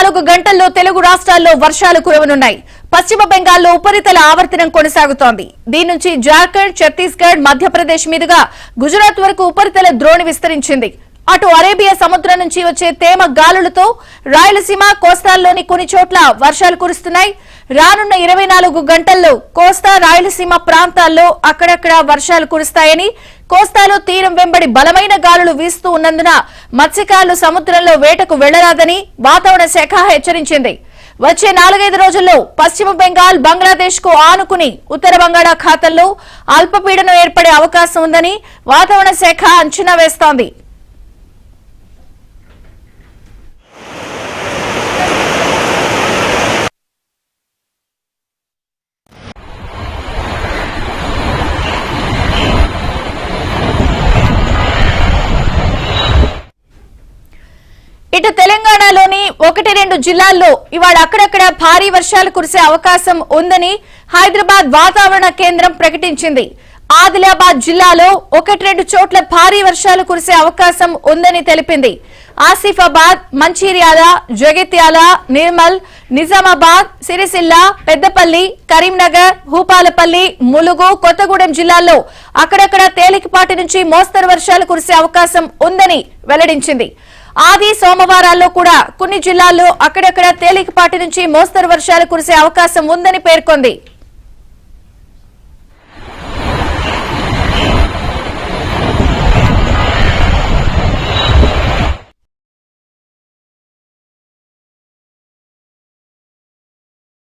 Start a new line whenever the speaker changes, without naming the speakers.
4 గంటల్లో తెలుగు రాష్ట్రాల్లో వర్షాలు కురవనున్నాయి. పశ్చిమ బెంగాల్లో ఉపరితల ఆవర్తనం కొనసాగుతోంది. దీని నుంచి జార్ఖండ్, ఛత్తీస్గఢ్, మధ్యప్రదేశ్ మీదుగా గుజరాత్ వరకు ఉపరితల ద్రోణి విస్తరించింది. అటు అరేబియా సముద్రం నుంచి వచ్చే తేమ గాలులతో రాయలసీమ, కోస్తాల్లోని కొన్ని చోట్ల వర్షాలు కురుస్తున్నాయి. రానున్న 24 గంటల్లో కోస్తా, రాయలసీమ ప్రాంతాల్లో అక్కడక్కడ వర్షాలు కురుస్తాయని, కోస్తాలో తీరం వెంబడి బలమైన గాలులు వీస్తూ ఉన్నందున మత్స్యకారులు సముద్రంలో వేటకు వెళ్లరాదని వాతావరణ శాఖ హెచ్చరించింది. వచ్చే 4-5 రోజుల్లో పశ్చిమ బెంగాల్, బంగ్లాదేశ్ కు ఆనుకుని ఉత్తర బంగాళాఖాతంలో అల్పపీడనం ఏర్పడే అవకాశం ఉందని వాతావరణ శాఖ అంచనా వేస్తోంది. ఇటు తెలంగాణలోని 1-2 జిల్లాల్లో ఇవాళ అక్కడక్కడ భారీ వర్షాలు కురిసే అవకాశం ఉందని హైదరాబాద్ వాతావరణ కేంద్రం ప్రకటించింది. ఆదిలాబాద్ జిల్లాలో 1-2 చోట్ల భారీ వర్షాలు కురిసే అవకాశం ఉందని తెలిపింది. ఆసిఫాబాద్, మంచిర్యాల, జగిత్యాల, నిర్మల్, నిజామాబాద్, సిరిసిల్ల, పెద్దపల్లి, కరీంనగర్, భూపాలపల్లి, ములుగు, కొత్తగూడెం జిల్లాల్లో అక్కడక్కడ తేలికపాటి నుంచి మోస్తరు వర్షాలు కురిసే అవకాశం ఉందని వెల్లడించింది. ఆది, సోమవారాల్లో కూడా కొన్ని జిల్లాల్లో అక్కడక్కడ తేలికపాటి నుంచి మోస్తరు వర్షాలు కురిసే అవకాశం ఉందని పేర్కొంది.